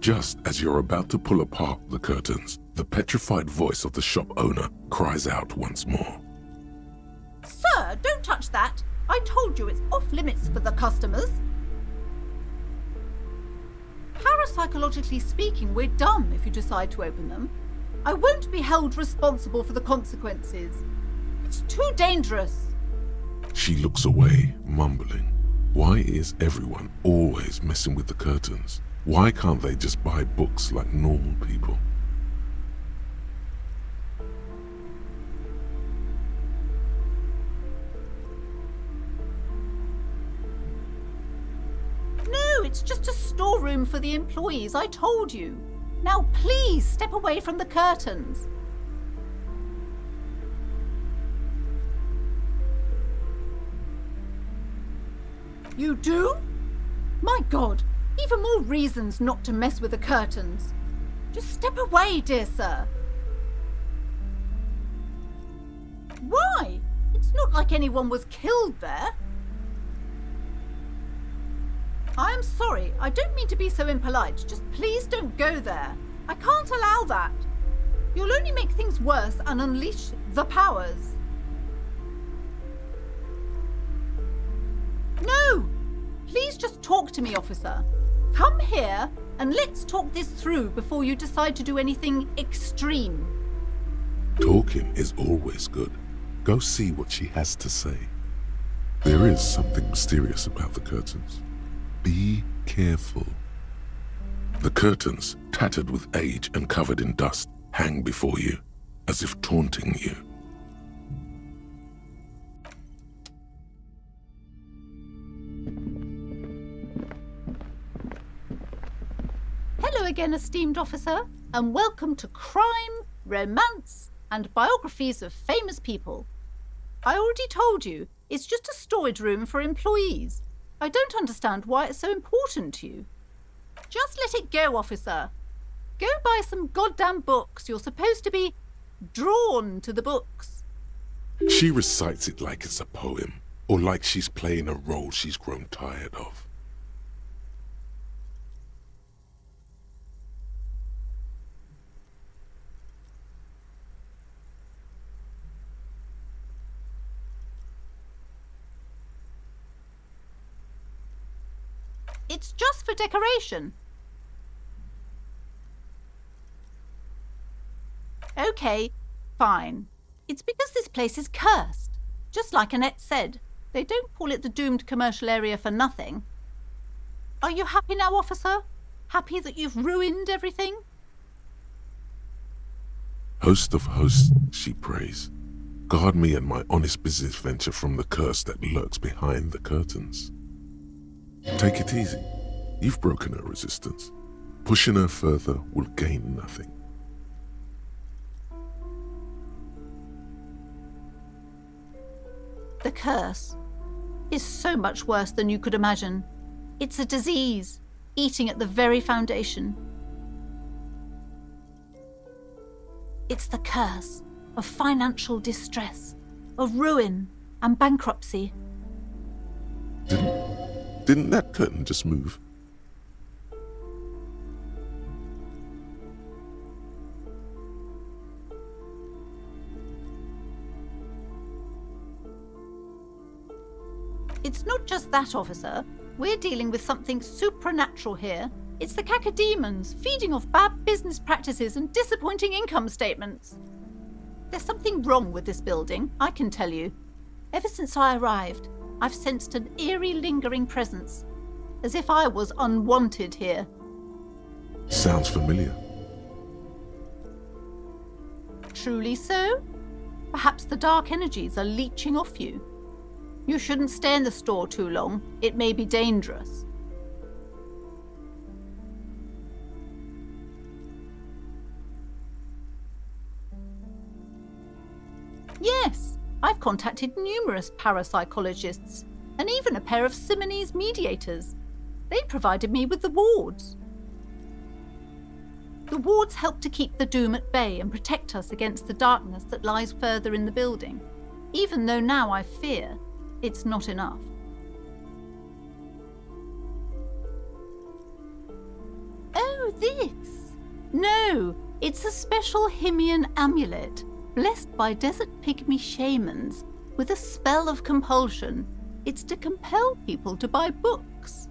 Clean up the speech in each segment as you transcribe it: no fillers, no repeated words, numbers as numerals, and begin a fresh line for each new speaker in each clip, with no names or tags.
Just as you're about to pull apart the curtains, the petrified voice of the shop owner cries out once more.
Sir, don't touch that. I told you it's off limits for the customers. Parapsychologically speaking, we're dumb if you decide to open them. I won't be held responsible for the consequences. It's too dangerous.
She looks away, mumbling. Why is everyone always messing with the curtains? Why can't they just buy books like normal people?
No, it's just a storeroom for the employees, I told you. Now please step away from the curtains. You do? My God, even more reasons not to mess with the curtains. Just step away, dear sir. Why? It's not like anyone was killed there. I am sorry, I don't mean to be so impolite. Just please don't go there. I can't allow that. You'll only make things worse and unleash the powers. No! Please just talk to me, officer. Come here and let's talk this through before you decide to do anything extreme.
Talking is always good. Go see what she has to say. There is something mysterious about the curtains. Be careful. The curtains, tattered with age and covered in dust, hang before you, as if taunting you.
Hello again, esteemed officer, and welcome to Crime, Romance, and Biographies of Famous People. I already told you, it's just a storage room for employees. I don't understand why it's so important to you. Just let it go, officer. Go buy some goddamn books. You're supposed to be drawn to the books.
She recites it like it's a poem, or like she's playing a role she's grown tired of.
It's just for decoration. Okay, fine. It's because this place is cursed. Just like Annette said, they don't call it the doomed commercial area for nothing. Are you happy now, officer? Happy that you've ruined everything?
Host of hosts, she prays. Guard me and my honest business venture from the curse that lurks behind the curtains. Take it easy. You've broken her resistance. Pushing her further will gain nothing.
The curse is so much worse than you could imagine. It's a disease, eating at the very foundation. It's the curse of financial distress, of ruin and bankruptcy.
Didn't that curtain just move?
It's not just that, officer. We're dealing with something supernatural here. It's the cacodemons feeding off bad business practices and disappointing income statements. There's something wrong with this building, I can tell you. Ever since I arrived, I've sensed an eerie lingering presence, as if I was unwanted here.
Sounds familiar.
Truly so? Perhaps the dark energies are leeching off you. You shouldn't stay in the store too long. It may be dangerous. Yes, I've contacted numerous parapsychologists and even a pair of Simonese mediators. They provided me with the wards. The wards help to keep the doom at bay and protect us against the darkness that lies further in the building, even though now I fear it's not enough. Oh, this? No, it's a special Himian amulet, blessed by desert pygmy shamans, with a spell of compulsion. It's to compel people to buy books.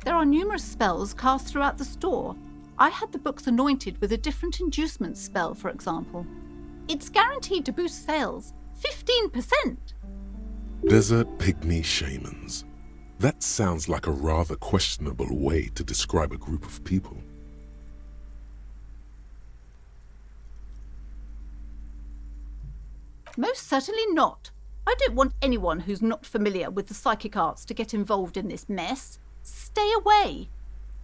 There are numerous spells cast throughout the store. I had the books anointed with a different inducement spell, for example. It's guaranteed to boost sales 15%.
Desert pygmy shamans. That sounds like a rather questionable way to describe a group of people.
Most certainly not. I don't want anyone who's not familiar with the psychic arts to get involved in this mess. Stay away.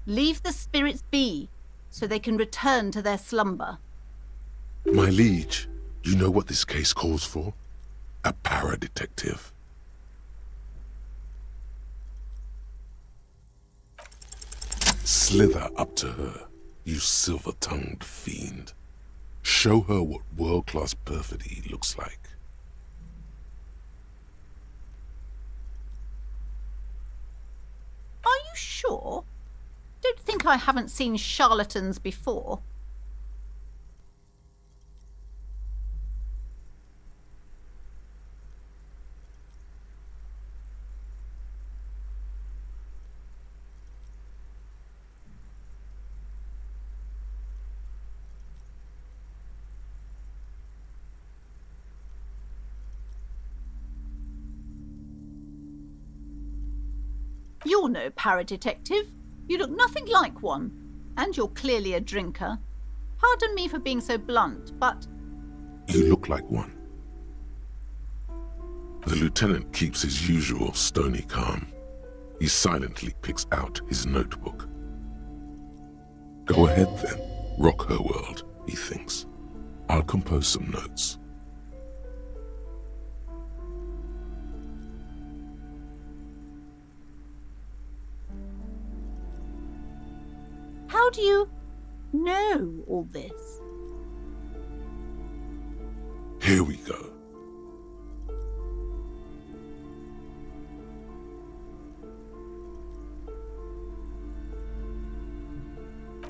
Leave the spirits be, so they can return to their slumber.
My liege, you know what this case calls for? A para-detective. Slither up to her, you silver-tongued fiend. Show her what world-class perfidy looks like.
Are you sure? Don't think I haven't seen charlatans before. You're no para-detective. You look nothing like one. And you're clearly a drinker. Pardon me for being so blunt, but...
You look like one. The lieutenant keeps his usual stony calm. He silently picks out his notebook. Go ahead then, rock her world, he thinks. I'll compose some notes.
How do you know all this?
Here we go.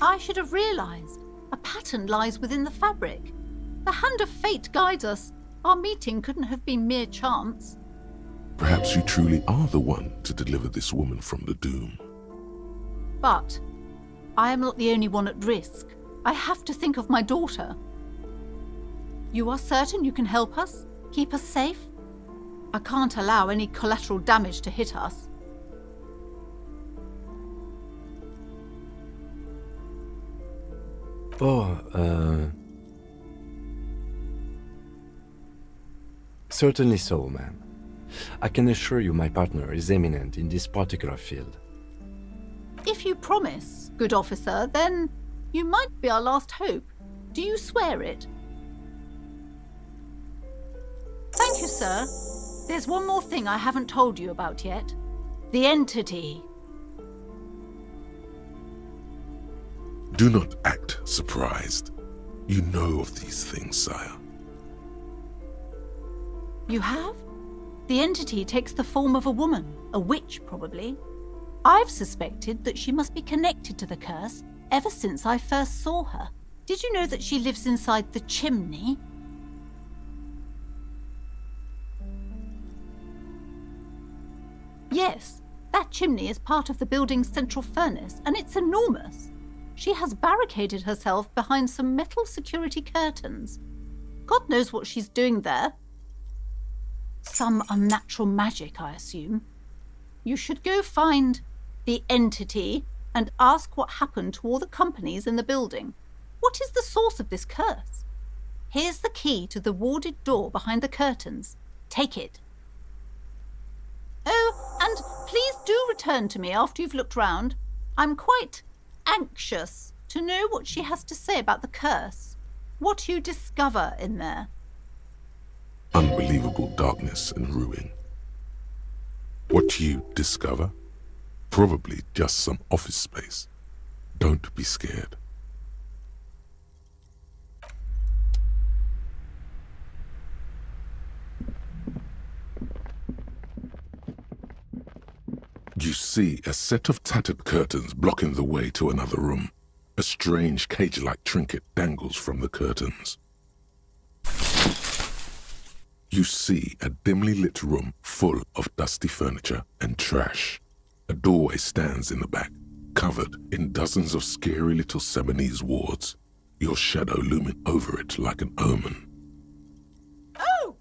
I should have realized. A pattern lies within the fabric. The hand of fate guides us. Our meeting couldn't have been mere chance.
Perhaps you truly are the one to deliver this woman from the doom.
But I am not the only one at risk. I have to think of my daughter. You are certain you can help us? Keep us safe? I can't allow any collateral damage to hit us.
Certainly so, ma'am. I can assure you my partner is eminent in this particular field.
If you promise, good officer, then you might be our last hope. Do you swear it? Thank you, sir. There's one more thing I haven't told you about yet. The entity.
Do not act surprised. You know of these things, sire.
You have? The entity takes the form of a woman, a witch probably. I've suspected that she must be connected to the curse ever since I first saw her. Did you know that she lives inside the chimney? Yes, that chimney is part of the building's central furnace, and it's enormous. She has barricaded herself behind some metal security curtains. God knows what she's doing there. Some unnatural magic, I assume. You should go find the entity and ask what happened to all the companies in the building. What is the source of this curse? Here's the key to the warded door behind the curtains. Take it. Oh, and please do return to me after you've looked round. I'm quite anxious to know what she has to say about the curse. What you discover in there.
Unbelievable darkness and ruin. What you discover? Probably just some office space. Don't be scared. You see a set of tattered curtains blocking the way to another room. A strange cage-like trinket dangles from the curtains. You see a dimly lit room full of dusty furniture and trash. A doorway stands in the back, covered in dozens of scary little Seminese wards, your shadow looming over it like an omen.
Oh!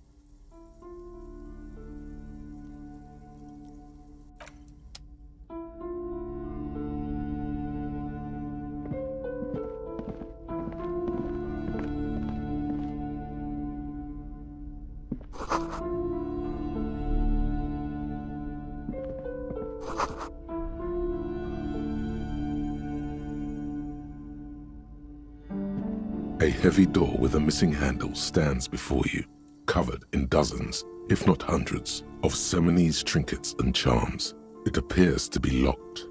A heavy door with a missing handle stands before you, covered in dozens, if not hundreds, of Seminese trinkets and charms. It appears to be locked.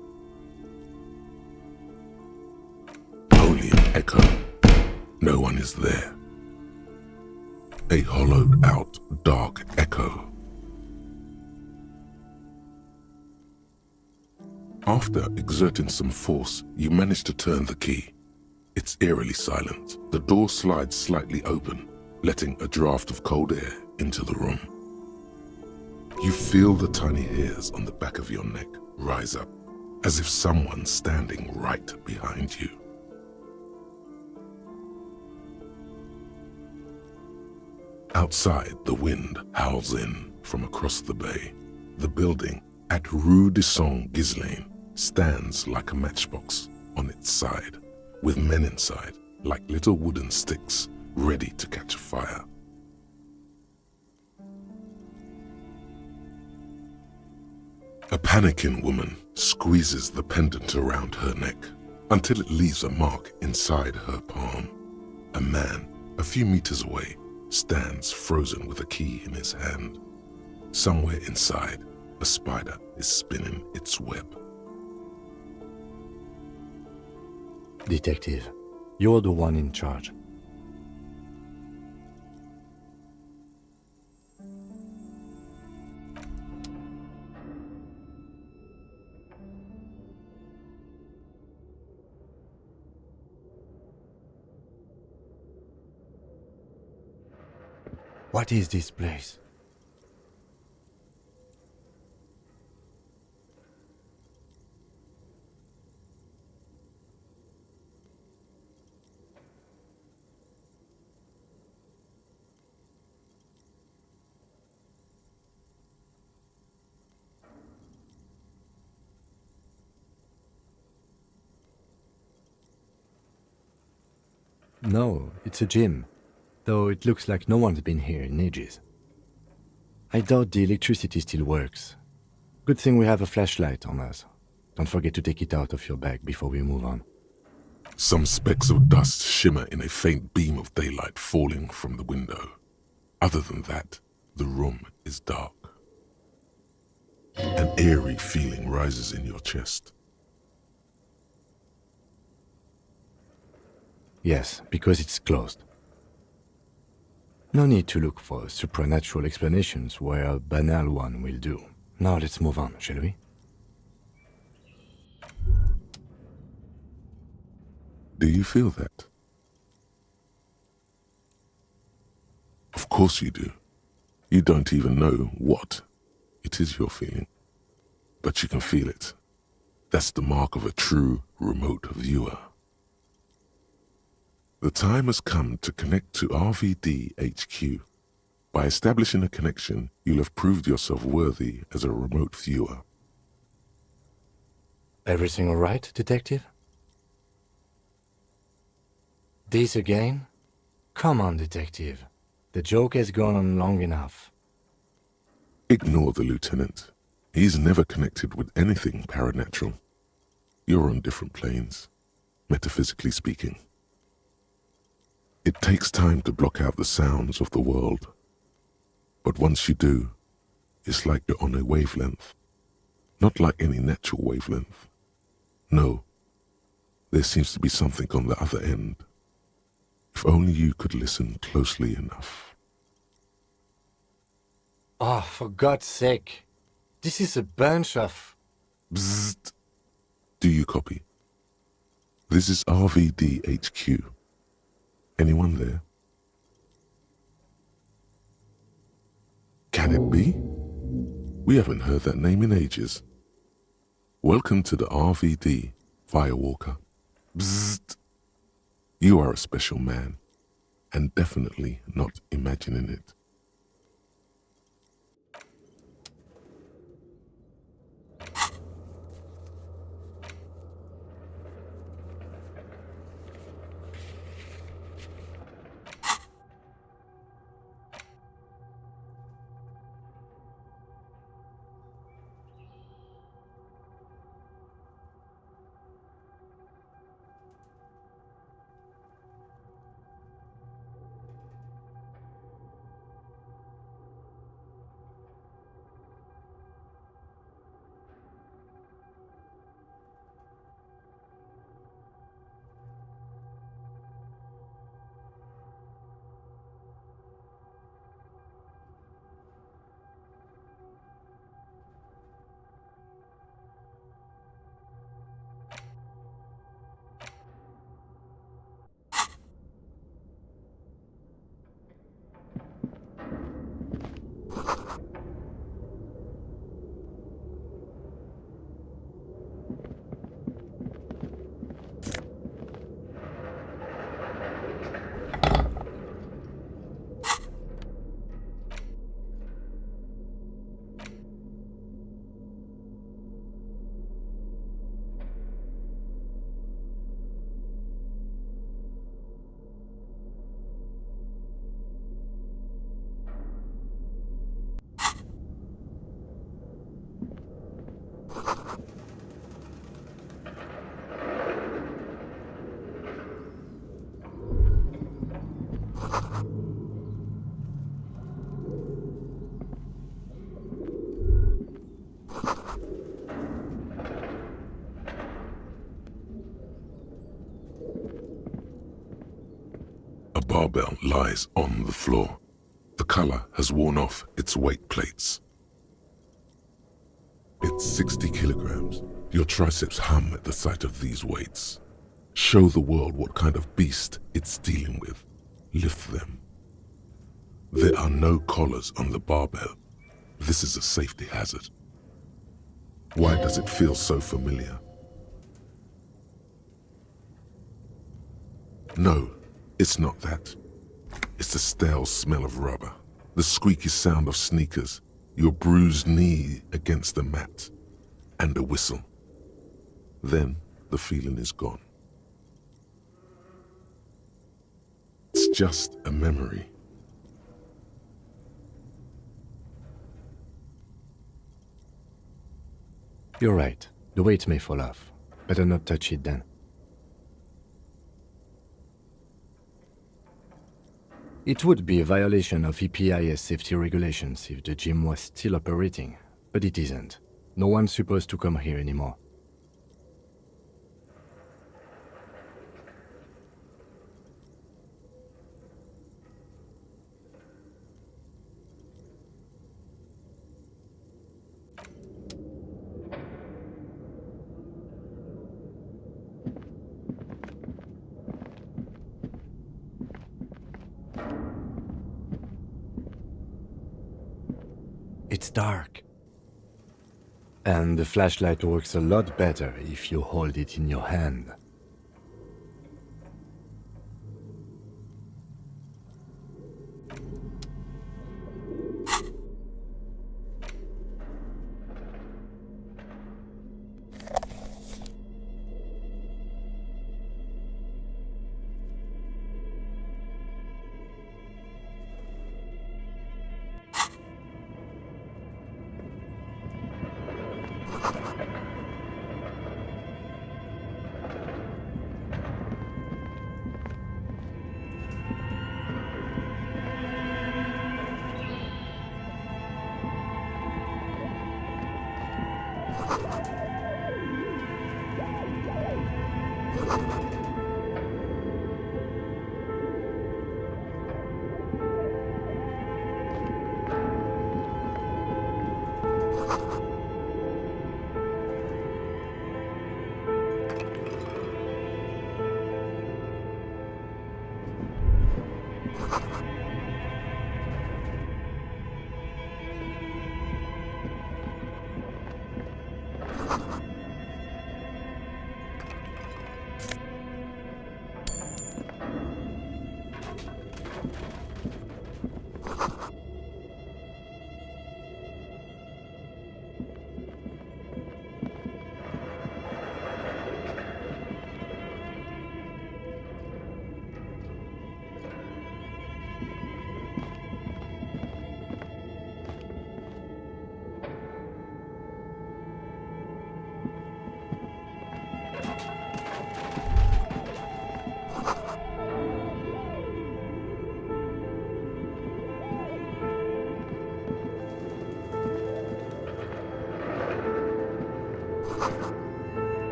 Only an echo. No one is there. A hollowed-out, dark echo. After exerting some force, you manage to turn the key. It's eerily silent. The door slides slightly open, letting a draft of cold air into the room. You feel the tiny hairs on the back of your neck rise up, as if someone's standing right behind you. Outside, the wind howls in from across the bay. The building at Rue de Saint-Ghislain stands like a matchbox on its side, with men inside like little wooden sticks ready to catch fire. A panicking woman squeezes the pendant around her neck until it leaves a mark inside her palm. A man, a few meters away, stands frozen with a key in his hand. Somewhere inside, a spider is spinning its web.
Detective, you're the one in charge. What is this place? No, it's a gym, though it looks like no one's been here in ages. I doubt the electricity still works. Good thing we have a flashlight on us. Don't forget to take it out of your bag before we move on.
Some specks of dust shimmer in a faint beam of daylight falling from the window. Other than that, the room is dark. An eerie feeling rises in your chest.
Yes, because it's closed. No need to look for supernatural explanations where a banal one will do. Now let's move on, shall we?
Do you feel that? Of course you do. You don't even know what it is you're feeling. But you can feel it. That's the mark of a true remote viewer. The time has come to connect to RVD HQ. By establishing a connection, you'll have proved yourself worthy as a remote viewer.
Everything all right, Detective? This again? Come on, Detective. The joke has gone on long enough.
Ignore the lieutenant. He's never connected with anything paranatural. You're on different planes, metaphysically speaking. It takes time to block out the sounds of the world. But once you do, it's like you're on a wavelength. Not like any natural wavelength. No, there seems to be something on the other end. If only you could listen closely enough.
Oh, for God's sake. This is a bunch of
Bzzzt. Do you copy? This is RVD HQ. Anyone there? Can it be? We haven't heard that name in ages. Welcome to the RVD, Firewalker. Bzzzt. You are a special man, and definitely not imagining it. A barbell lies on the floor. The color has worn off its weight plates. It's 60 kilograms. Your triceps hum at the sight of these weights. Show the world what kind of beast it's dealing with. Lift them. There are no collars on the barbell. This is a safety hazard. Why does it feel so familiar? No, it's not that. It's the stale smell of rubber, the squeaky sound of sneakers, your bruised knee against the mat, and a whistle. Then the feeling is gone. It's just a memory.
You're right. The weight may fall off. Better not touch it then. It would be a violation of EPIS safety regulations if the gym was still operating, but it isn't. No one's supposed to come here anymore. It's dark. And the flashlight works a lot better if you hold it in your hand.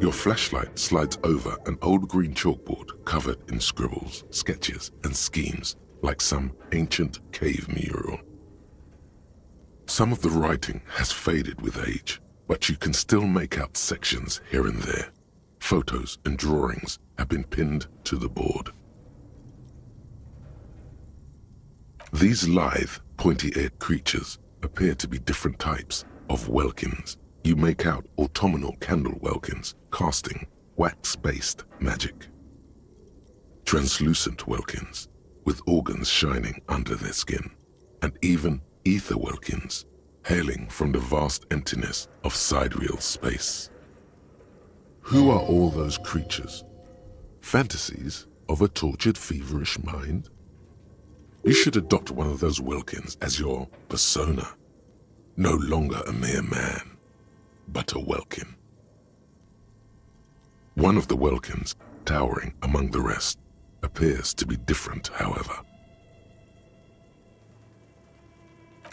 Your flashlight slides over an old green chalkboard covered in scribbles, sketches, and schemes like some ancient cave mural. Some of the writing has faded with age, but you can still make out sections here and there. Photos and drawings have been pinned to the board. These lithe, pointy-eared creatures appear to be different types of welkins. You make out autumnal candle welkins casting wax-based magic. Translucent welkins with organs shining under their skin, and even ether welkins hailing from the vast emptiness of sidereal space. Who are all those creatures? Fantasies of a tortured, feverish mind? You should adopt one of those welkins as your persona. No longer a mere man, but a welkin. One of the welkins, towering among the rest, appears to be different, however.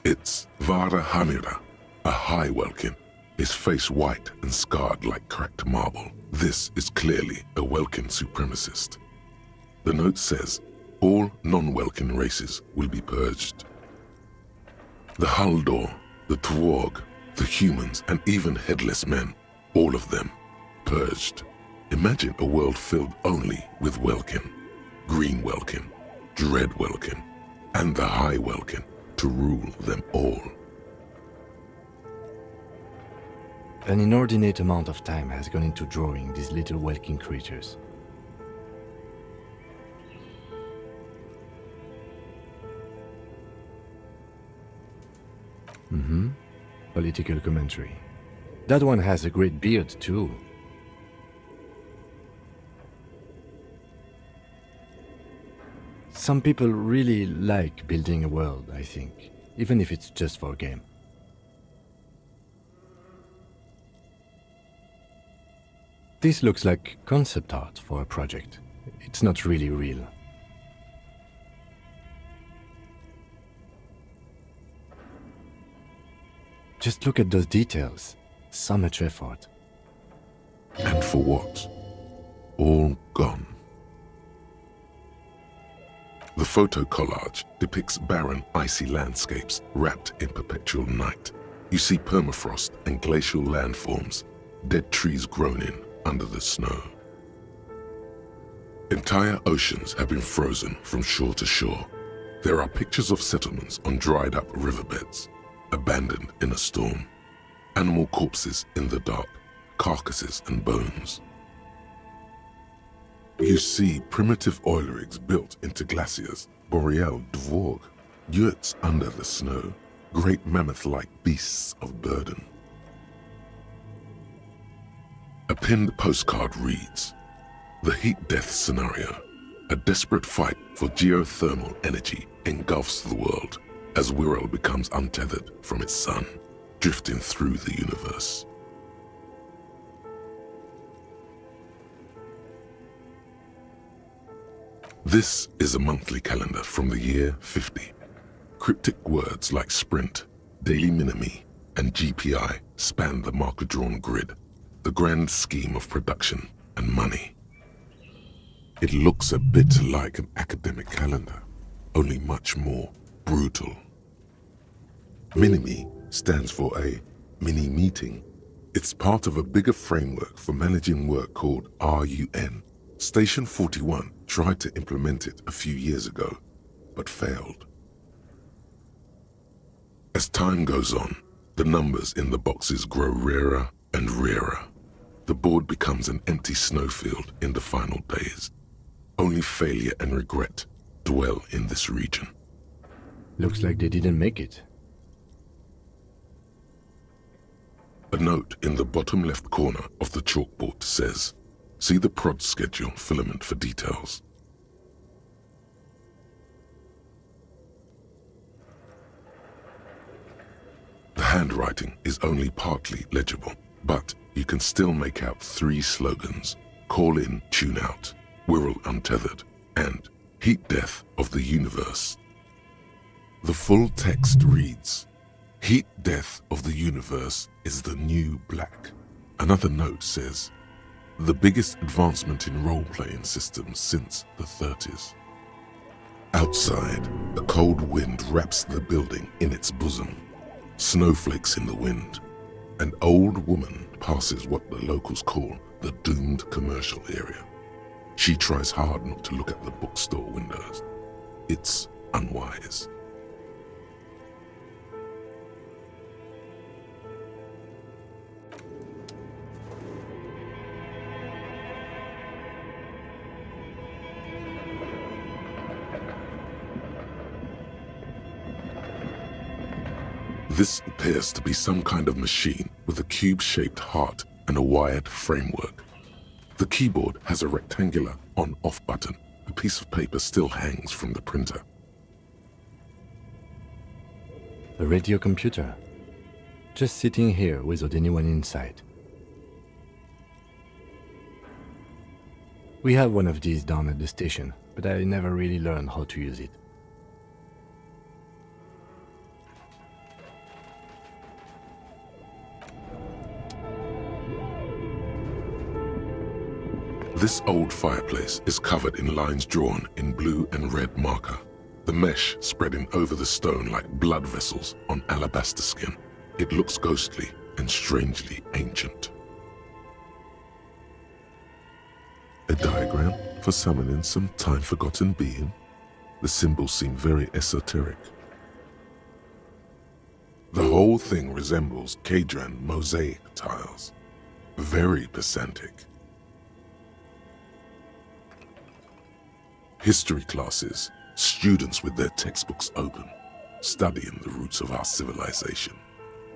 It's Vara Hamira, a high welkin, his face white and scarred like cracked marble. This is clearly a welkin supremacist. The note says, all non-welkin races will be purged. The Haldor, the Twarg, the humans, and even headless men, all of them, purged. Imagine a world filled only with welkin, green welkin, dread welkin, and the high welkin to rule them all.
An inordinate amount of time has gone into drawing these little welkin creatures. Political commentary. That one has a great beard too. Some people really like building a world, I think, even if it's just for a game. This looks like concept art for a project. It's not really real. Just look at those details. So much effort.
And for what? All gone. The photo collage depicts barren, icy landscapes wrapped in perpetual night. You see permafrost and glacial landforms, dead trees grown in under the snow. Entire oceans have been frozen from shore to shore. There are pictures of settlements on dried up riverbeds, abandoned in a storm. Animal corpses in the dark, carcasses and bones. You see primitive oil rigs built into glaciers, boreal dvorg, yurts under the snow, great mammoth-like beasts of burden. A pinned postcard reads, "The heat death scenario. A desperate fight for geothermal energy engulfs the world as Wirral becomes untethered from its sun, drifting through the universe." This is a monthly calendar from the year 50. Cryptic words like sprint, daily minimi, and GPI span the marker-drawn grid, the grand scheme of production and money. It looks a bit like an academic calendar, only much more brutal. Minimi stands for a mini meeting. It's part of a bigger framework for managing work called RUN. Station 41 tried to implement it a few years ago, but failed. As time goes on, the numbers in the boxes grow rarer and rarer. The board becomes an empty snowfield in the final days. Only failure and regret dwell in this region.
Looks like they didn't make it.
A note in the bottom left corner of the chalkboard says, "See the prod schedule filament for details." The handwriting is only partly legible, but you can still make out 3 slogans: "Call in, tune out," "Wirral untethered," and "Heat death of the universe." The full text reads, "Heat death of the universe is the new black." Another note says, "The biggest advancement in role-playing systems since the 30s. Outside, a cold wind wraps the building in its bosom. Snowflakes in the wind. An old woman passes what the locals call the doomed commercial area. She tries hard not to look at the bookstore windows. It's unwise. This appears to be some kind of machine with a cube-shaped heart and a wired framework. The keyboard has a rectangular on-off button. A piece of paper still hangs from the printer.
A radio computer. Just sitting here without anyone inside. We have one of these down at the station, but I never really learned how to use it.
This old fireplace is covered in lines drawn in blue and red marker, the mesh spreading over the stone like blood vessels on alabaster skin. It looks ghostly and strangely ancient. A diagram for summoning some time-forgotten being. The symbols seem very esoteric. The whole thing resembles Kadran mosaic tiles. Very pedantic. History classes, students with their textbooks open, studying the roots of our civilization.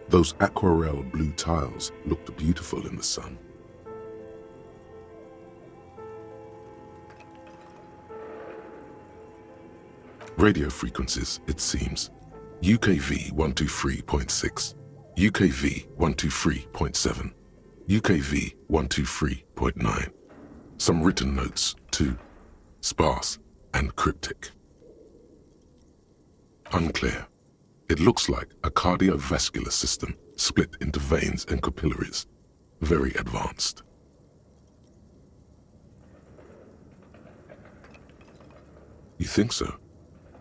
Those aquarelle blue tiles looked beautiful in the sun. Radio frequencies, it seems. UKV 123.6, UKV 123.7, UKV 123.9. Some written notes, too. Sparse and cryptic. Unclear. It looks like a cardiovascular system split into veins and capillaries. Very advanced. You think so?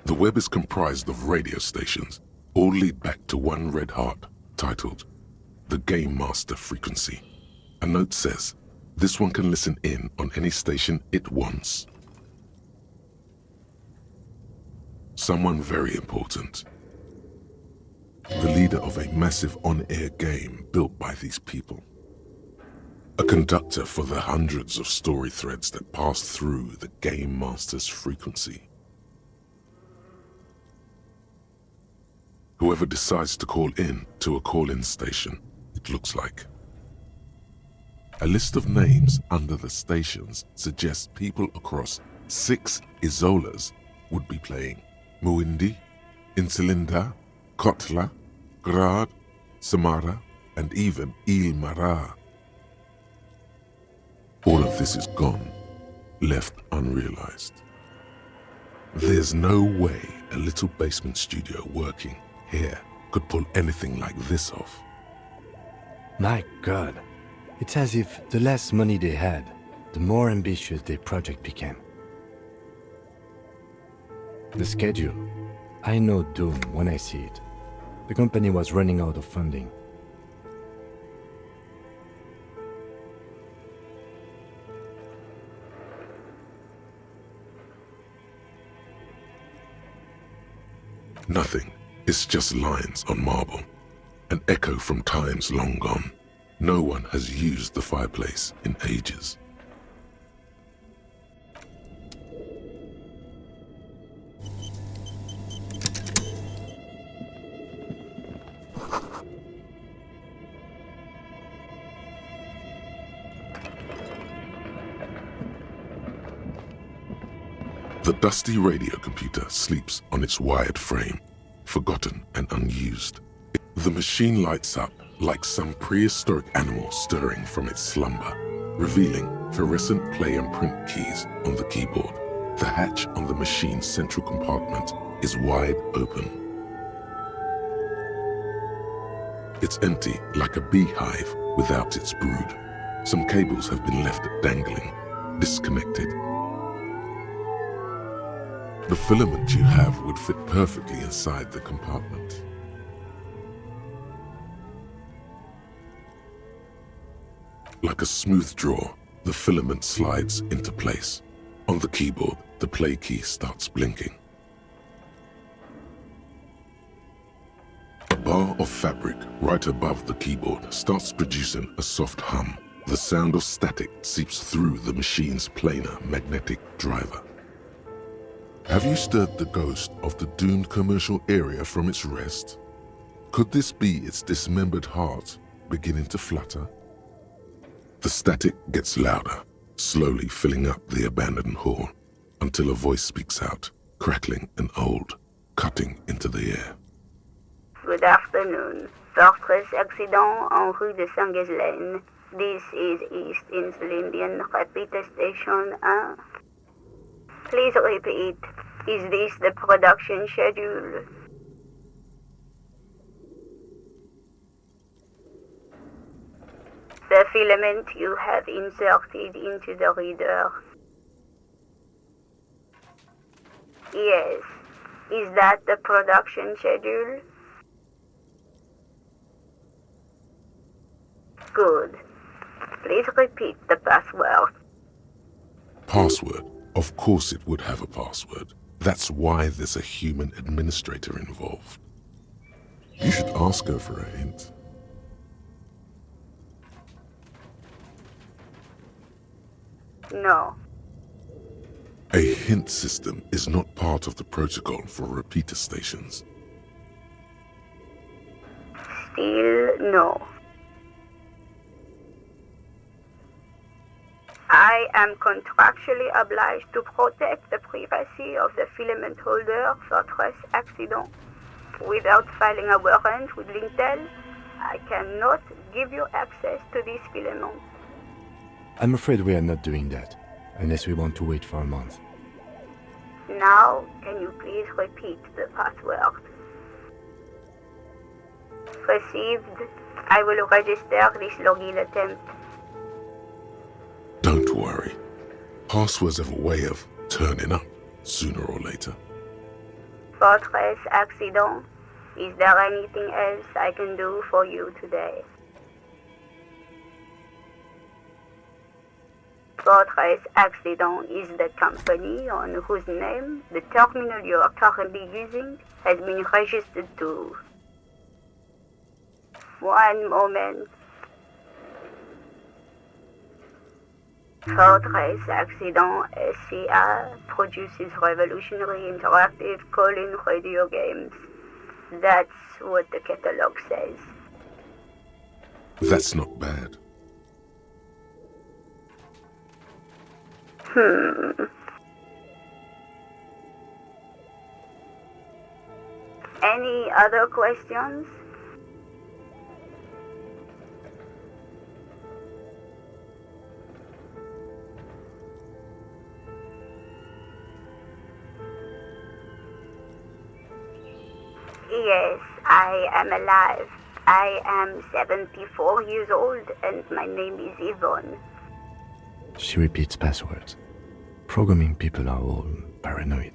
The web is comprised of radio stations, all lead back to one red heart, titled the Game Master Frequency. A note says, this one can listen in on any station it wants. Someone very important. The leader of a massive on-air game built by these people. A conductor for the hundreds of story threads that pass through the Game Master's frequency. Whoever decides to call in to a call-in station, it looks like. A list of names under the stations suggests people across 6 Isolas would be playing. Muindi, Insulinda, Kotla, Grad, Samara, and even Il Mara. All of this is gone, left unrealized. There's no way a little basement studio working here could pull anything like this off.
My God, it's as if the less money they had, the more ambitious their project became. The schedule. I know doom when I see it. The company was running out of funding.
Nothing. It's just lines on marble. An echo from times long gone. No one has used the fireplace in ages. The dusty radio computer sleeps on its wired frame, forgotten and unused. The machine lights up like some prehistoric animal stirring from its slumber, revealing fluorescent play and print keys on the keyboard. The hatch on the machine's central compartment is wide open. It's empty like a beehive without its brood. Some cables have been left dangling, disconnected. The filament you have would fit perfectly inside the compartment. Like a smooth draw, the filament slides into place. On the keyboard, the play key starts blinking. A bar of fabric right above the keyboard starts producing a soft hum. The sound of static seeps through the machine's planar magnetic driver. Have you stirred the ghost of the doomed commercial area from its rest? Could this be its dismembered heart beginning to flutter? The static gets louder, slowly filling up the abandoned hall, until a voice speaks out, crackling and old, cutting into the air.
Good afternoon. Fortress accident en rue de Saint-Ghislaine. This is East Insulindian Repeater Station 1. Please repeat. Is this the production schedule? The filament you have inserted into the reader. Yes. Is that the production schedule? Good. Please repeat the password.
Password? Of course it would have a password. That's why there's a human administrator involved. You should ask her for a hint.
No.
A hint system is not part of the protocol for repeater stations.
Still no. I am contractually obliged to protect the privacy of the filament holder for stress accident. Without filing a warrant with Lintel, I cannot give you access to this filament.
I'm afraid we are not doing that, unless we want to wait for a month.
Now, can you please repeat the password? Received. I will register this login attempt.
Don't worry. Passwords have a way of turning up sooner or later.
Fortress accident. Is there anything else I can do for you today? Fortress Accident is the company on whose name the terminal you are currently using has been registered to. One moment. Fortress Accident SCA produces revolutionary interactive call-in radio games. That's what the catalog says.
That's not bad.
Any other questions? Yes, I am alive. I am 74 years old and my name is Yvonne.
She repeats passwords. Programming people are all paranoid.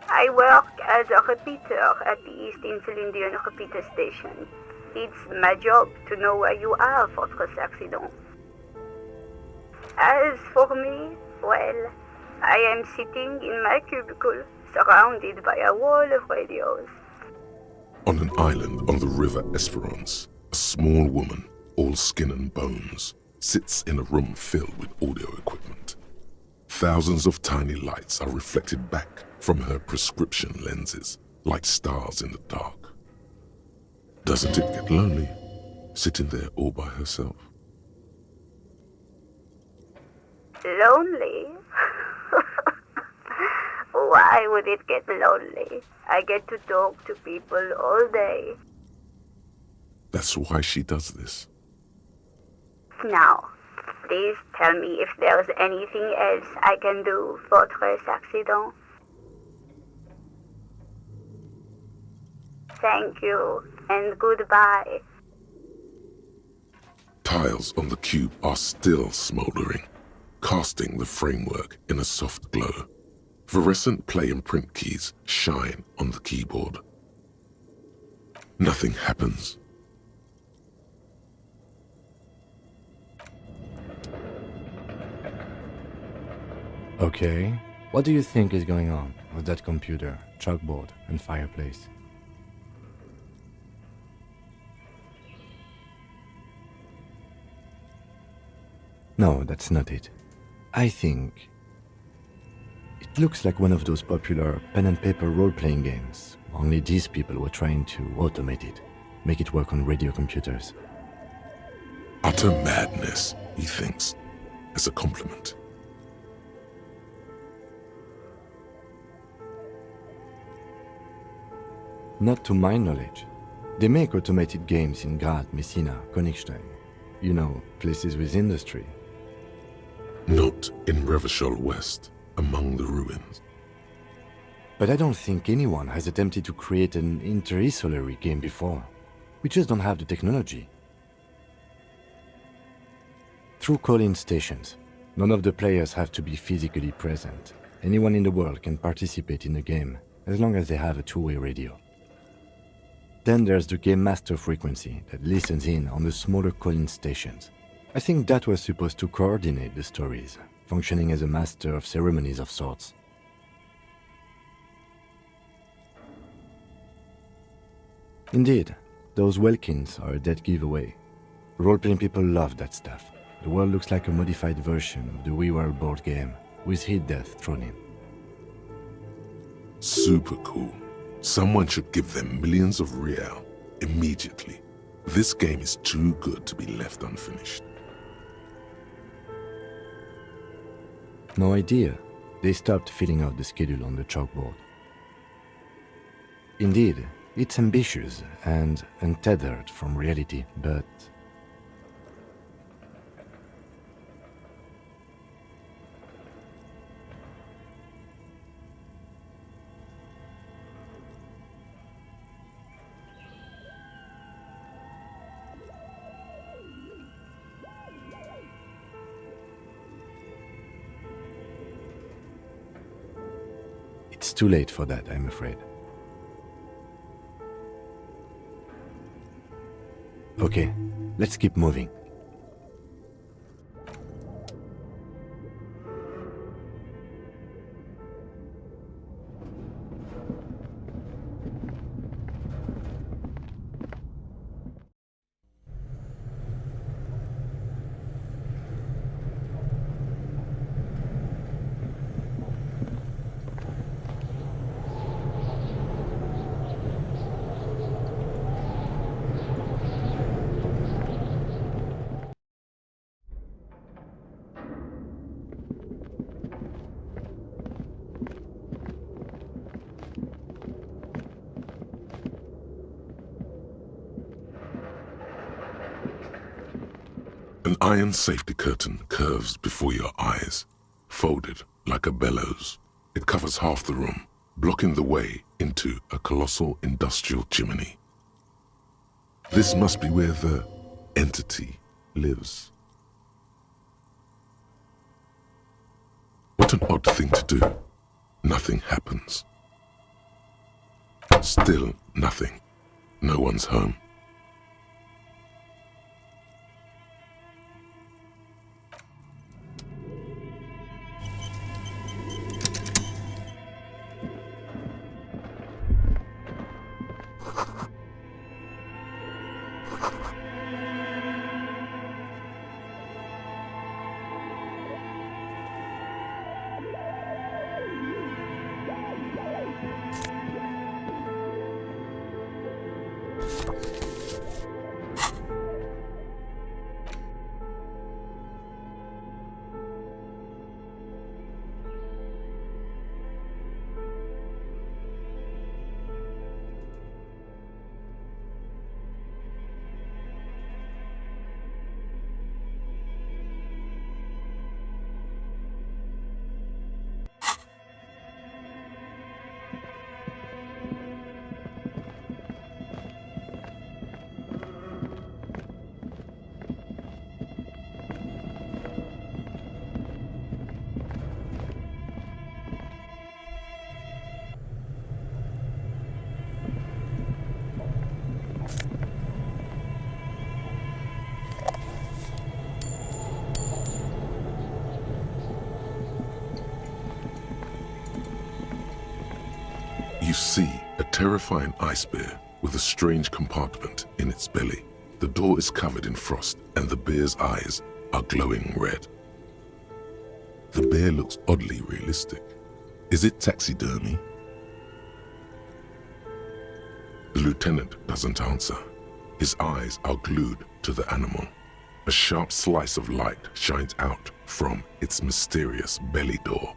I work as a repeater at the East Insulindian repeater station. It's my job to know where you are, Fortress Accident. As for me, well, I am sitting in my cubicle, surrounded by a wall of radios.
On an island on the river Esperance, a small woman, all skin and bones, sits in a room filled with audio equipment. Thousands of tiny lights are reflected back from her prescription lenses, like stars in the dark. Doesn't it get lonely, sitting there all by herself?
Lonely? Why would it get lonely? I get to talk to people all day.
That's why she does this.
Now, please tell me if there's anything else I can do, Fortress Accident. Thank you, and goodbye.
Tiles on the cube are still smoldering, casting the framework in a soft glow. Fluorescent play and print keys shine on the keyboard. Nothing happens.
Okay, what do you think is going on with that computer, chalkboard, and fireplace? No, that's not it. I think it looks like one of those popular pen and paper role-playing games, only these people were trying to automate it, make it work on radio computers.
Utter madness, he thinks, as a compliment.
Not to my knowledge. They make automated games in Graz, Messina, Königstein. You know, places with industry.
Not in Revachol West, among the ruins.
But I don't think anyone has attempted to create an inter-isolary game before. We just don't have the technology. Through call-in stations, none of the players have to be physically present. Anyone in the world can participate in the game, as long as they have a two-way radio. Then there's the game master frequency that listens in on the smaller call-in stations. I think that was supposed to coordinate the stories, functioning as a master of ceremonies of sorts. Indeed, those Welkins are a dead giveaway. Role-playing people love that stuff. The world looks like a modified version of the WeWorld board game, with hit death thrown in.
Super cool. Someone should give them millions of real immediately. This game is too good to be left unfinished.
No idea. They stopped filling out the schedule on the chalkboard. Indeed, it's ambitious and untethered from reality, but it's too late for that, I'm afraid. Okay, let's keep moving.
iron safety curtain curves before your eyes, folded like a bellows. It covers half the room, blocking the way into a colossal industrial chimney. This must be where the entity lives. What an odd thing to do. Nothing happens. Still nothing. No one's home. You see a terrifying ice bear with a strange compartment in its belly. The door is covered in frost and the bear's eyes are glowing red. The bear looks oddly realistic. Is it taxidermy? The lieutenant doesn't answer. His eyes are glued to the animal. A sharp slice of light shines out from its mysterious belly door.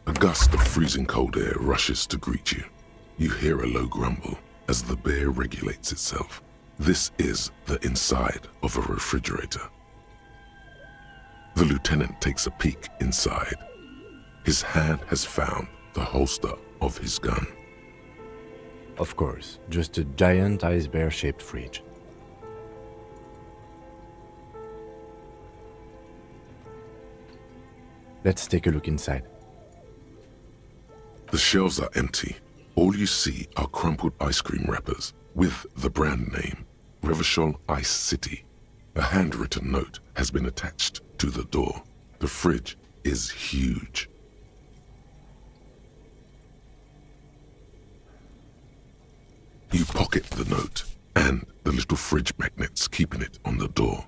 A gust of freezing cold air rushes to greet you. You hear a low grumble as the bear regulates itself. This is the inside of a refrigerator. The lieutenant takes a peek inside. His hand has found the holster of his gun.
Of course, just a giant ice bear-shaped fridge. Let's take a look inside.
The shelves are empty. All you see are crumpled ice cream wrappers with the brand name, Revachol Ice City. A handwritten note has been attached to the door. The fridge is huge. You pocket the note and the little fridge magnets keeping it on the door.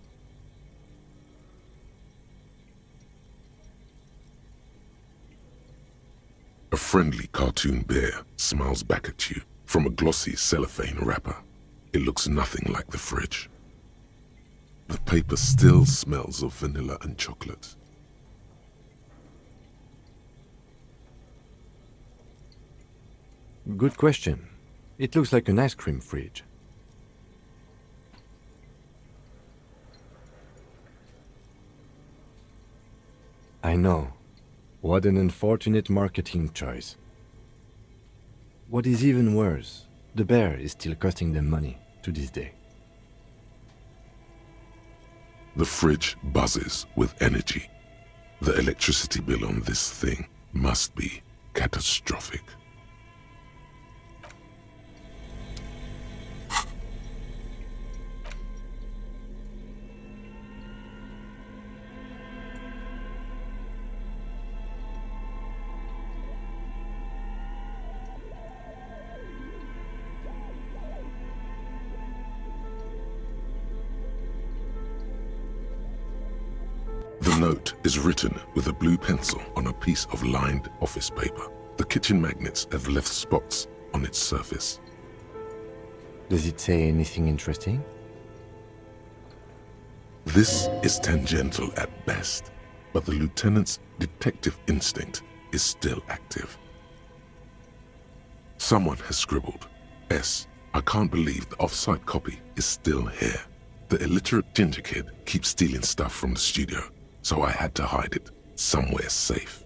A friendly cartoon bear smiles back at you from a glossy cellophane wrapper. It looks nothing like the fridge. The paper still smells of vanilla and chocolate.
Good question. It looks like an ice cream fridge. I know. What an unfortunate marketing choice. What is even worse, the bear is still costing them money to this day.
The fridge buzzes with energy. The electricity bill on this thing must be catastrophic. The note is written with a blue pencil on a piece of lined office paper. The kitchen magnets have left spots on its surface.
Does it say anything interesting?
This is tangential at best, but the lieutenant's detective instinct is still active. Someone has scribbled, S. I can't believe the off-site copy is still here. The illiterate ginger kid keeps stealing stuff from the studio, so I had to hide it somewhere safe.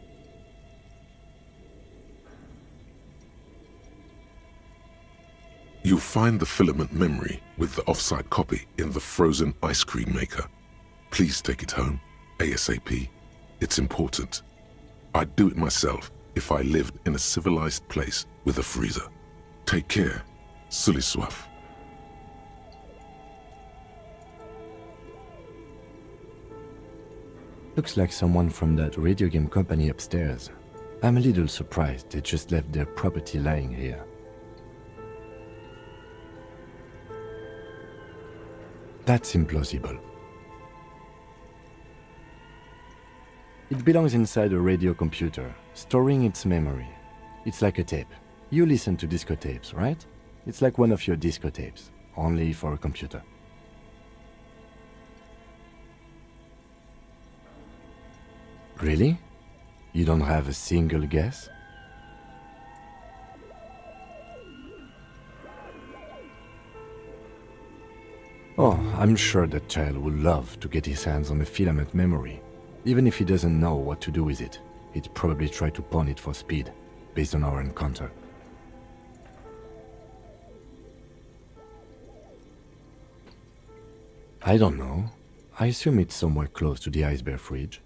You'll find the filament memory with the offsite copy in the frozen ice cream maker. Please take it home, ASAP. It's important. I'd do it myself if I lived in a civilized place with a freezer. Take care, Suliswaf.
Looks like someone from that radio game company upstairs. I'm a little surprised they just left their property lying here. That's implausible. It belongs inside a radio computer, storing its memory. It's like a tape. You listen to disco tapes, right? It's like one of your disco tapes, only for a computer. Really? You don't have a single guess? Oh, I'm sure that child would love to get his hands on a filament memory. Even if he doesn't know what to do with it, he'd probably try to pawn it for speed, based on our encounter. I don't know. I assume it's somewhere close to the ice bear fridge.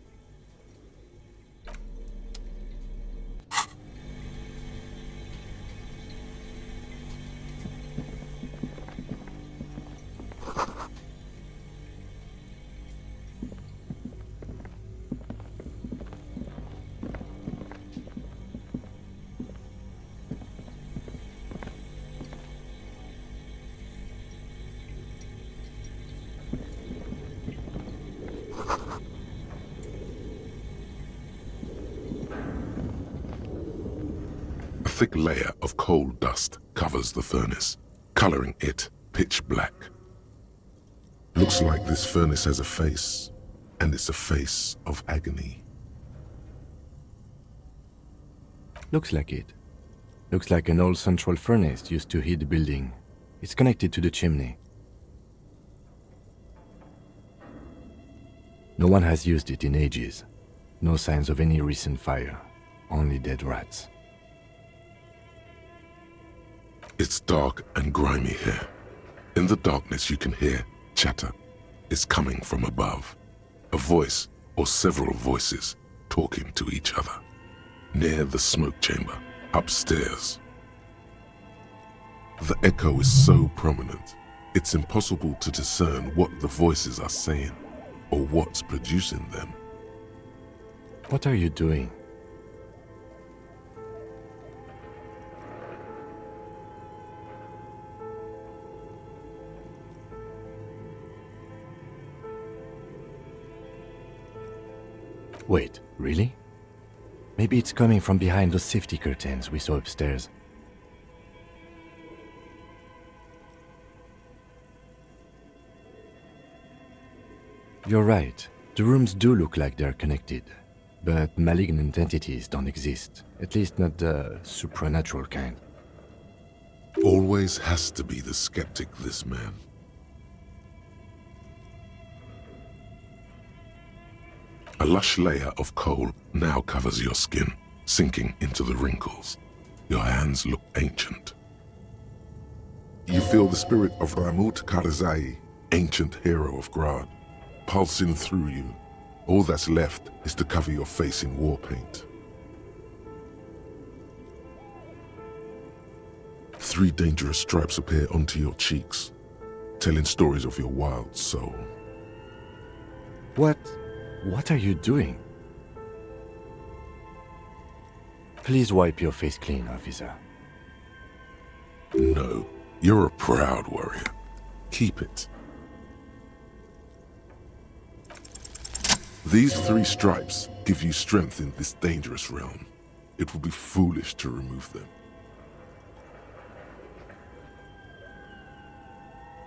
A thick layer of coal dust covers the furnace, coloring it pitch black. Looks like this furnace has a face, and it's a face of agony.
Looks like it. Looks like an old central furnace used to heat the building. It's connected to the chimney. No one has used it in ages. No signs of any recent fire. Only dead rats.
It's dark and grimy here. In the darkness you can hear chatter. It's coming from above. A voice or several voices talking to each other. Near the smoke chamber, upstairs. The echo is so prominent, it's impossible to discern what the voices are saying or what's producing them.
What are you doing? Wait, really? Maybe it's coming from behind those safety curtains we saw upstairs. You're right. The rooms do look like they're connected. But malignant entities don't exist. At least not the supernatural kind.
Always has to be the skeptic, this man. A lush layer of coal now covers your skin, sinking into the wrinkles. Your hands look ancient. You feel the spirit of Ramut Karzai, ancient hero of Grad, pulsing through you. All that's left is to cover your face in war paint. 3 dangerous stripes appear onto your cheeks, telling stories of your wild soul.
What are you doing? Please wipe your face clean, officer.
No, you're a proud warrior. Keep it. These 3 stripes give you strength in this dangerous realm. It would be foolish to remove them.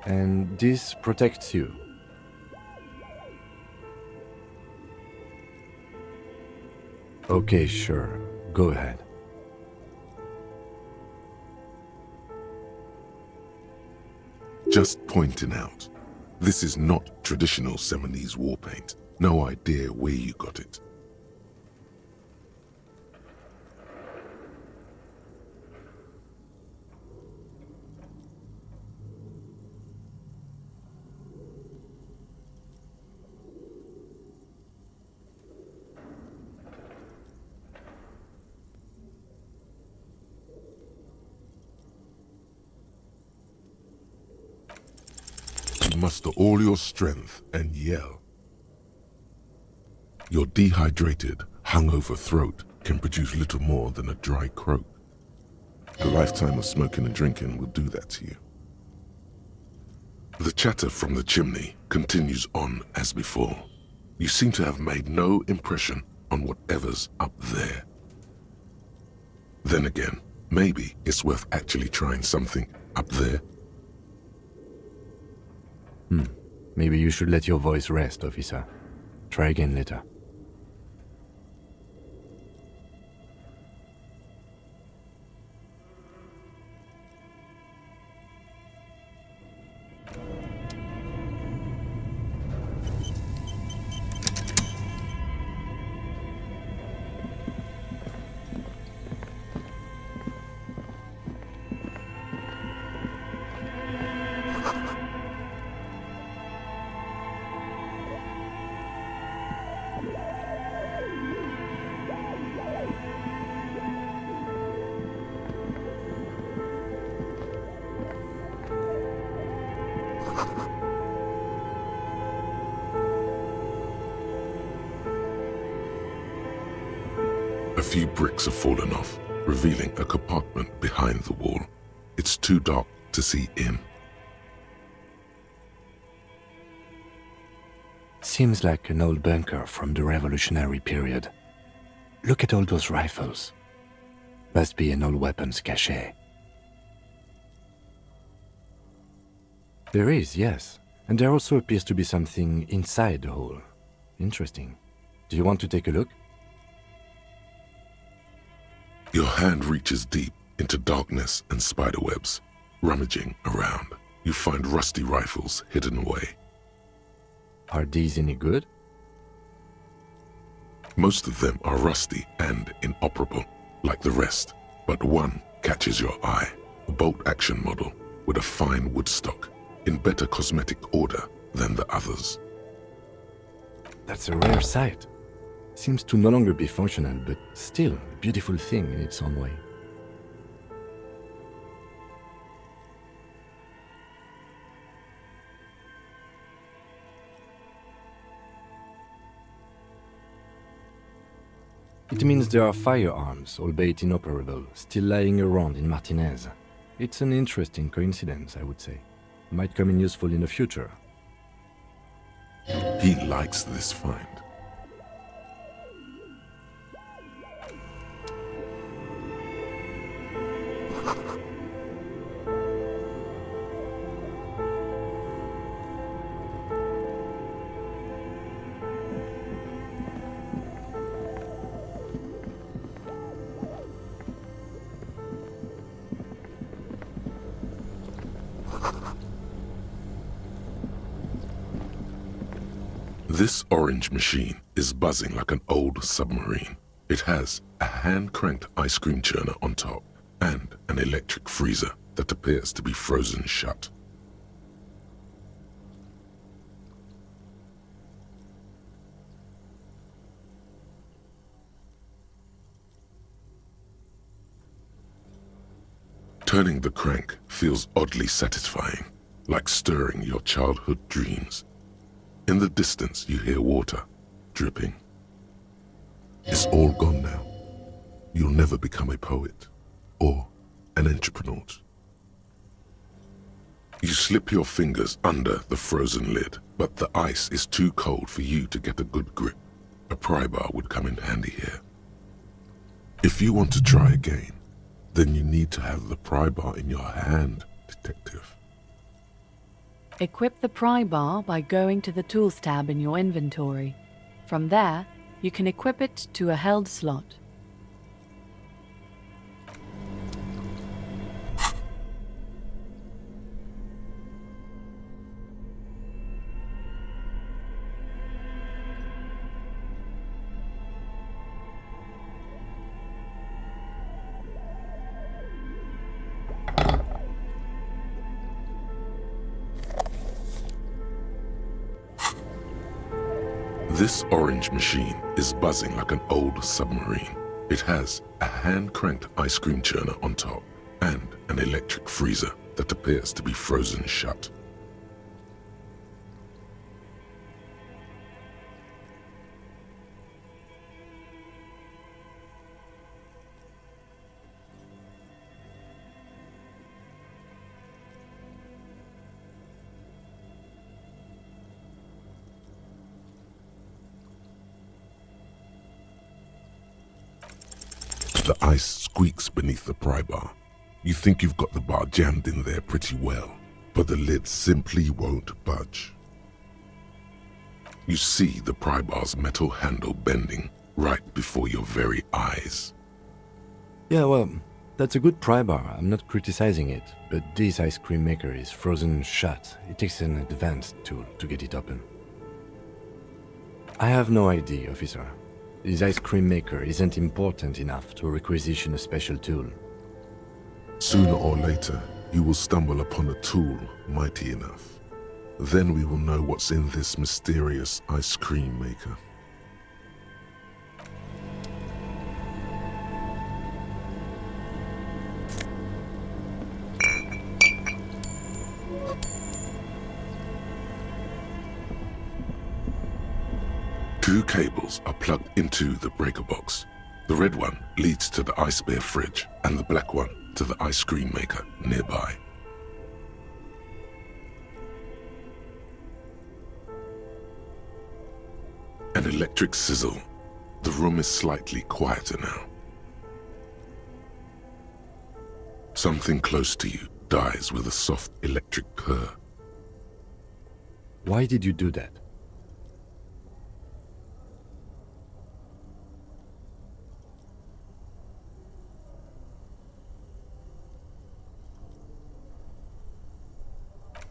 And this protects you. Okay, sure. Go ahead.
Just pointing out. This is not traditional Seminese war paint. No idea where you got it. Muster all your strength and yell. Your dehydrated, hungover throat can produce little more than a dry croak. A lifetime of smoking and drinking will do that to you. The chatter from the chimney continues on as before. You seem to have made no impression on whatever's up there. Then again, maybe it's worth actually trying something up there.
Maybe you should let your voice rest, officer. Try again later.
A few bricks have fallen off, revealing a compartment behind the wall. It's too dark to see in.
Seems like an old bunker from the revolutionary period. Look at all those rifles. Must be an old weapons cache. There is, yes. And there also appears to be something inside the hole. Interesting. Do you want to take a look?
Your hand reaches deep into darkness and spiderwebs. Rummaging around, you find rusty rifles hidden away.
Are these any good?
Most of them are rusty and inoperable, like the rest, but one catches your eye. A bolt-action model with a fine wood stock, in better cosmetic order than the others.
That's a rare sight. Seems to no longer be functional, but still a beautiful thing in its own way. It means there are firearms, albeit inoperable, still lying around in Martinez. It's an interesting coincidence, I would say. Might come in useful in the future.
He likes this find. This orange machine is buzzing like an old submarine. It has a hand-cranked ice cream churner on top and an electric freezer that appears to be frozen shut. Turning the crank feels oddly satisfying, like stirring your childhood dreams. In the distance, you hear water dripping. It's all gone now. You'll never become a poet or an entrepreneur. You slip your fingers under the frozen lid, but the ice is too cold for you to get a good grip. A pry bar would come in handy here. If you want to try again, then you need to have the pry bar in your hand, detective.
Equip the pry bar by going to the Tools tab in your inventory. From there, you can equip it to a held slot.
This orange machine is buzzing like an old submarine. It has a hand-cranked ice cream churner on top and an electric freezer that appears to be frozen shut. The ice squeaks beneath the pry bar. You think you've got the bar jammed in there pretty well, but the lid simply won't budge. You see the pry bar's metal handle bending right before your very eyes.
Yeah, well, that's a good pry bar. I'm not criticizing it, but this ice cream maker is frozen shut. It takes an advanced tool to get it open. I have no idea, officer. This ice cream maker isn't important enough to requisition a special tool.
Sooner or later, you will stumble upon a tool mighty enough. Then we will know what's in this mysterious ice cream maker. Two cables are plugged into the breaker box. The red one leads to the ice bear fridge and the black one to the ice cream maker nearby. An electric sizzle. The room is slightly quieter now. Something close to you dies with a soft electric purr.
Why did you do that?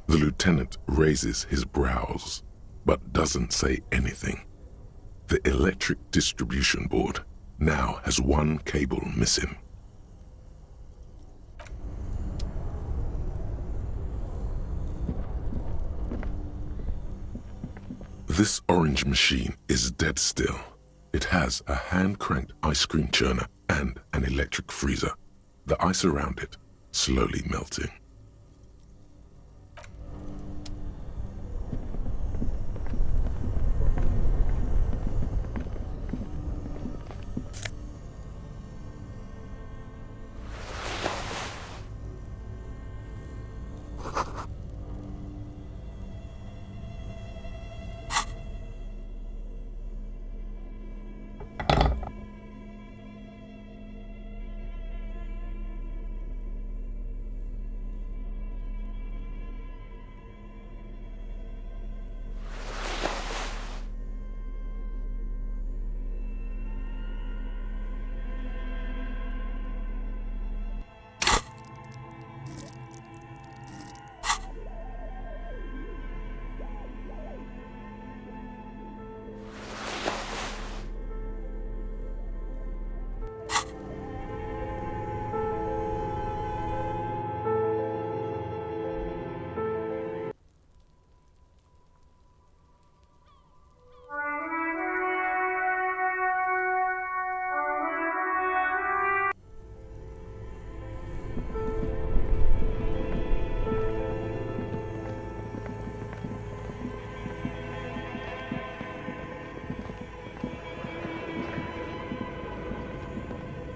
The lieutenant raises his brows, but doesn't say anything. The electric distribution board now has one cable missing. This orange machine is dead still. It has a hand-cranked ice cream churner and an electric freezer. The ice around it slowly melting.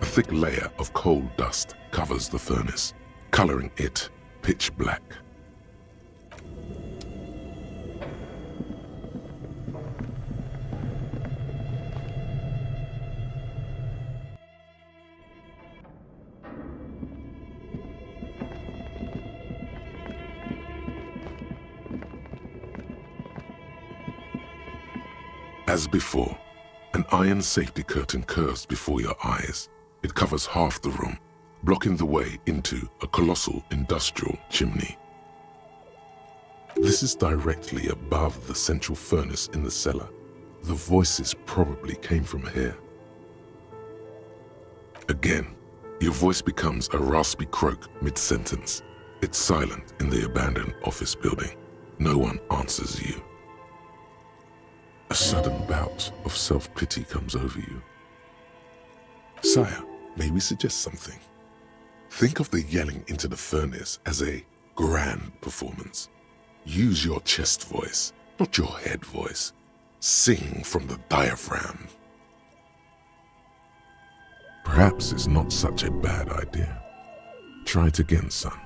A thick layer of coal dust covers the furnace, coloring it pitch black. As before, an iron safety curtain curves before your eyes. It covers half the room, blocking the way into a colossal industrial chimney. This is directly above the central furnace in the cellar. The voices probably came from here. Again, your voice becomes a raspy croak mid-sentence. It's silent in the abandoned office building. No one answers you. A sudden bout of self-pity comes over you. Sire, may we suggest something? Think of the yelling into the furnace as a grand performance. Use your chest voice, not your head voice. Sing from the diaphragm. Perhaps it's not such a bad idea. Try it again, son.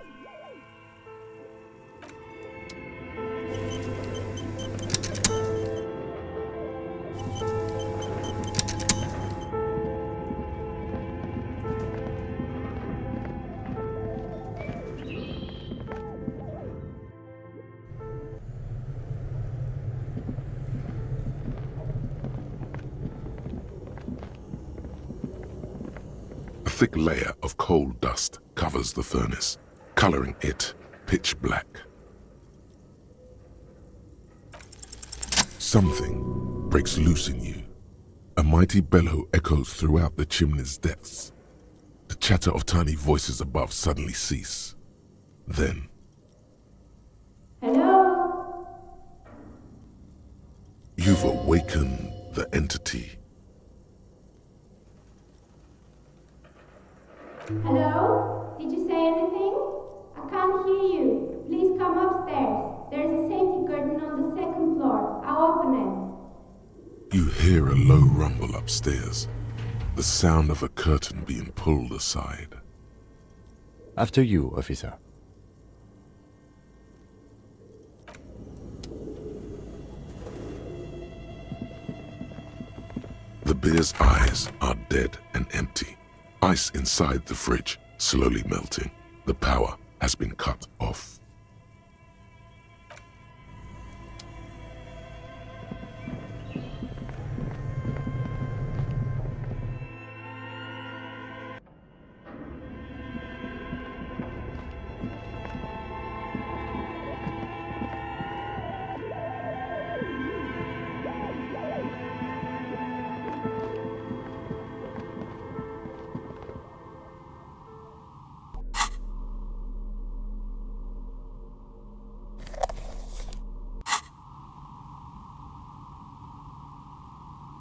A thick layer of coal dust covers the furnace, coloring it pitch black. Something breaks loose in you. A mighty bellow echoes throughout the chimney's depths. The chatter of tiny voices above suddenly cease. Then,
Hello?
you've awakened the entity.
Hello? Did you say anything? I can't hear you. Please come upstairs. There's a safety curtain on the second floor. I'll open it.
You hear a low rumble upstairs, the sound of a curtain being pulled aside.
After you, officer.
The bear's eyes are dead and empty. Ice inside the fridge slowly melting. The power has been cut off.